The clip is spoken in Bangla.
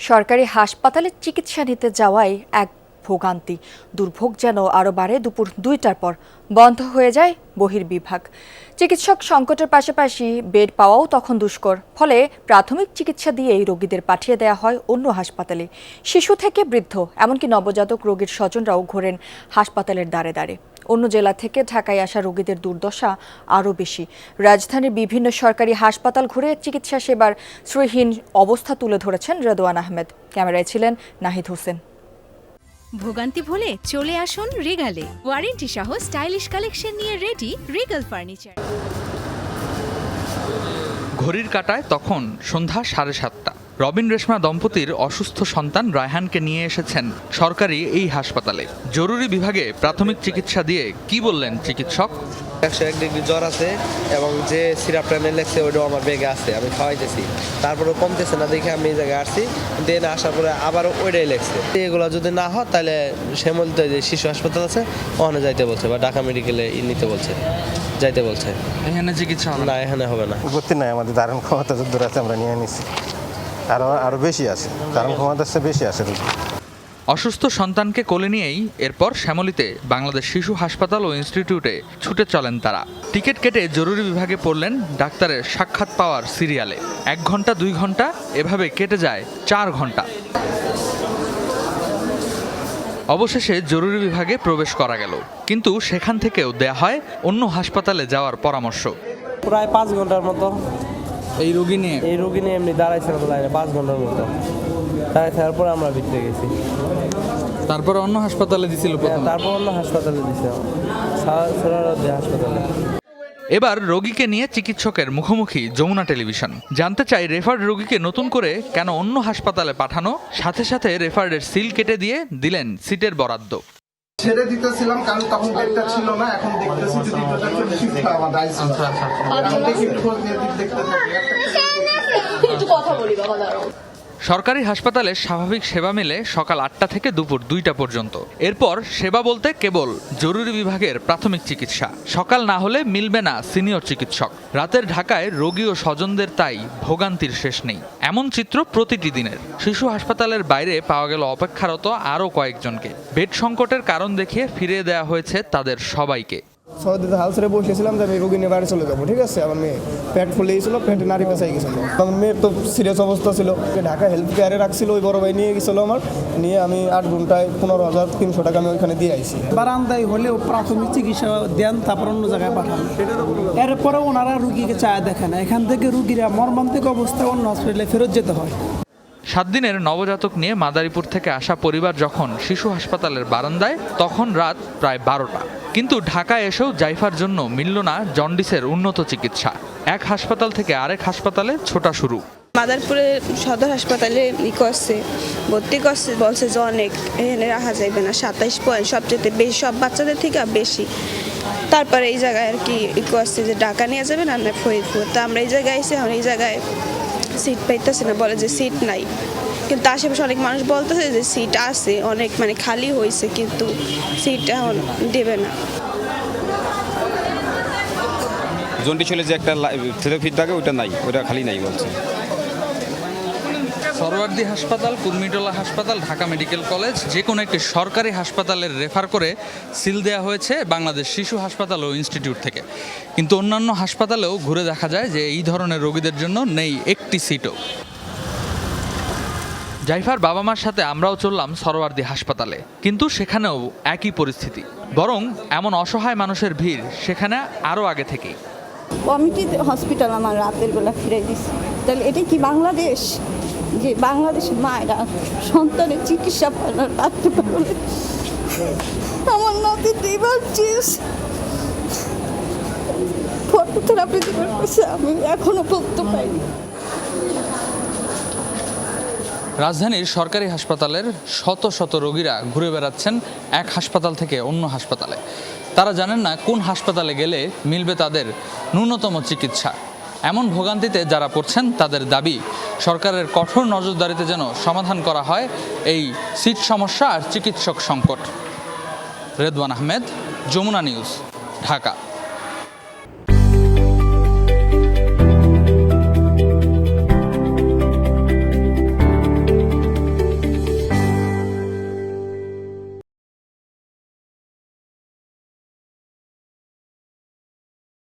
সরকারি হাসপাতালে চিকিৎসা নিতে যাওয়ায় এক ভোগান্তি। দুর্ভোগ যেন আরও বাড়ে দুপুর ২টার পর বন্ধ হয়ে যায় বহির্বিভাগ। চিকিৎসক সংকটের পাশাপাশি বেড পাওয়াও তখন দুষ্কর। ফলে প্রাথমিক চিকিৎসা দিয়েই রোগীদের পাঠিয়ে দেওয়া হয় অন্য হাসপাতালে। শিশু থেকে বৃদ্ধ এমনকি নবজাতক রোগীর স্বজনরাও ঘোরেন হাসপাতালের দ্বারে দ্বারে। অন্য জেলা থেকে ঢাকায় আসা রোগীদের দুর্দশা আরও বেশি। রাজধানীর বিভিন্ন সরকারি হাসপাতাল ঘুরে চিকিৎসা সেবার শ্রীহীন অবস্থা তুলে ধরেছেন রেদওয়ান আহমেদ। ক্যামেরায় ছিলেন নাহিদ হোসেন। ভোগান্তি ভুলে চলে আসুন রিগালে। ওয়ারেন্টি সহ স্টাইলিশ কালেকশন নিয়ে রেডি রিগাল ফার্নিচার। ঘড়ির কাঁটায় তখন সন্ধ্যা 7:30। রবিন রেশমা দম্পতির অসুস্থ সন্তান রায়হানকে নিয়ে এসেছেন সরকারি এই হাসপাতালে। জরুরি বিভাগে প্রাথমিক চিকিৎসা দিয়ে কি বললেন চিকিৎসক? 101 ডিগ্রি জ্বর আছে এবং যে সিরাপটা নিয়ে লেগছে ওইটাও আমার ব্যাগে আছে, আমি খাওয়াইতেছি, তারপরেও কমতেছে না দেখে আমি এই জায়গায় আসছি। দেন আসার পরে আবারও ওইটাই লেগছে। এগুলো যদি না হয় তাহলে শ্যামলীতে যে শিশু হাসপাতাল আছে ওখানে যাইতে বলছে, বা ঢাকা মেডিকেলে নিতে বলছে, যাইতে বলছে। এখানে চিকিৎসা না, এখানে হবে না। ভর্তি নাই, আমাদের ধারণ ক্ষমতা দূর আছে, আমরা নিয়ে নিছি। আরো বেশি আছে, ধারণ ক্ষমতা বেশি আছে। অসুস্থ সন্তানকে কোলে নিয়েই এরপর শ্যামলীতে বাংলাদেশ শিশু হাসপাতাল ও ইনস্টিটিউটে ছুটে চলেন তারা। টিকিট কেটে জরুরি বিভাগে পড়লেন ডাক্তারের সাক্ষাৎ পাওয়ার সিরিয়ালে। 1 ঘন্টা 2 ঘন্টা এভাবে কেটে যায় 4 ঘন্টা। অবশেষে জরুরি বিভাগে প্রবেশ করা গেল, কিন্তু সেখান থেকেও দেয়া হয় অন্য হাসপাতালে যাওয়ার পরামর্শ। প্রায় 5 ঘন্টার মতো এই রোগী নিয়ে এমনি দাঁড়াইছে লাইনে 5 ঘন্টার মতো দাঁড়াই থাকার পর আমরা ভিতরে গেছি। তারপর অন্য হাসপাতালে দিছিল, তারপর অন্য হাসপাতালে দিছে, হাসপাতালে। এবার রোগীকে নিয়ে চিকিৎসকের মুখোমুখি যমুনা টেলিভিশন। জানতে চাই রেফার্ড রোগীকে নতুন করে কেন অন্য হাসপাতালে পাঠানো। সাথে সাথে রেফার্ডের সিল কেটে দিয়ে দিলেন সিটের বরাদ্দ। ছেড়ে দিতেছিলাম কারণ তখন বেডটা ছিল না, এখন দেখতেছি যদি শিফট হয় আমাদের আইসিইউ। এখন দেখি একটু খোঁজ নিয়ে দেখতে থাকি। একটু কথা বলি বাবা, দাঁড়াও। সরকারি হাসপাতালে স্বাভাবিক সেবা মেলে সকাল 8টা থেকে দুপুর 2টা পর্যন্ত। এরপর সেবা বলতে কেবল জরুরি বিভাগের প্রাথমিক চিকিৎসা। সকাল না হলে মিলবে না সিনিয়র চিকিৎসক। রাতের ঢাকায় রোগী ও স্বজনদের তাই ভোগান্তির শেষ নেই। এমন চিত্র প্রতিটি দিনের। শিশু হাসপাতালের বাইরে পাওয়া গেল অপেক্ষারত আরও কয়েকজনকে। বেড সংকটের কারণ দেখিয়ে ফিরিয়ে দেওয়া হয়েছে তাদের সবাইকে। সৌদিতে হালসরে বসেছিলাম যে আমি রোগী নিয়ে বাইরে চলে যাবো, ঠিক আছে। আমার মেয়ে পেট ফুলে গেছিল, পেটে নাড়ি পেঁচাই গেছিল। আমার মেয়ের তো সিরিয়াস অবস্থা ছিল, ঢাকা হেলথ কেয়ারে রাখছিল, ওই বড় ভাই নিয়ে গেছিলো আমার। নিয়ে আমি 8 ঘন্টায় 15,300 টাকা আমি ওইখানে দিয়ে আইছি। বারান্দায় হলেও প্রাথমিক চিকিৎসা দেন, তারপর অন্য জায়গায় পাঠান। এরপরে ওনারা রুগীকে চায় দেখেন, এখান থেকে রুগীরা মর্মান্তিক অবস্থায় অন্য হসপিটালে ফেরত যেতে হয়। 7 দিনের নবজাতক নিয়ে মাদারীপুর থেকে আসা পরিবার যখন শিশু হাসপাতালের বারান্দায়, তখন রাত প্রায় 12টা। কিন্তু ঢাকায় এসেও জাইফার জন্য মিলল না জন্ডিসের উন্নত চিকিৎসা। এক হাসপাতাল থেকে আরেক হাসপাতালে ছোটা শুরু। মাদারপুরে সদর হাসপাতালে ভর্তি করছে, বলছে যে অনেক এখানে রাখা যাইবে না, 27 পয়েন্ট সবচেয়ে বেশি, সব বাচ্চাদের থেকে বেশি। তারপরে এই জায়গায় আর কি করছে যে ঢাকা নিয়ে যাবে না ফরিদপুর। তো আমরা এই জায়গায় এসে এখন এই জায়গায় সিট পাইতেছি না, বলে যে সিট নাই। কিন্তু আশেপাশে অনেক মানুষ বলতেছে যে সিট আছে, অনেক মানে খালি হয়েছে, কিন্তু সিট এখন দেবে না। জন্ডিস হলে যে একটা থেরাপি থাকে ওটা নাই, ওটা খালি নাই বলছে। সরওয়ার্দী হাসপাতাল, কুর্মিটোলা হাসপাতাল, ঢাকা মেডিকেল কলেজ, যে কোনো একটি সরকারি হাসপাতালের রেফার করে সিল দেওয়া হয়েছে বাংলাদেশ শিশু হাসপাতাল ও ইনস্টিটিউট থেকে। কিন্তু অন্যান্য হাসপাতালেও ঘুরে দেখা যায় যে এই ধরনের রোগীদের জন্য নেই একটি সিটও। জাইফার বাবা মার সাথে আমরাও চললাম সরওয়ার্দী হাসপাতালে, কিন্তু সেখানেও একই পরিস্থিতি। বরং এমন অসহায় মানুষের ভিড় সেখানে আরও আগে থেকেই। কমিটি হসপিটাল আমার রাতের বেলা ফিরে দিচ্ছে। তাহলে এটা কি বাংলাদেশ, যে বাংলাদেশের মায়েরা সন্তানের চিকিৎসা পাচ্ছে? আমার নাতি ফটোথেরাপি দেওয়ার কাছে আমি এখনো বলতে পাইনি। রাজধানীর সরকারি হাসপাতালের শত শত রোগীরা ঘুরে বেড়াচ্ছেন এক হাসপাতাল থেকে অন্য হাসপাতালে। তারা জানেন না কোন হাসপাতালে গেলে মিলবে তাদের ন্যূনতম চিকিৎসা। এমন ভোগান্তিতে যারা পড়ছেন তাদের দাবি সরকারের কঠোর নজরদারিতে যেন সমাধান করা হয় এই সিট সমস্যা আর চিকিৎসক সংকট। রেদওয়ান আহমেদ, যমুনা নিউজ, ঢাকা।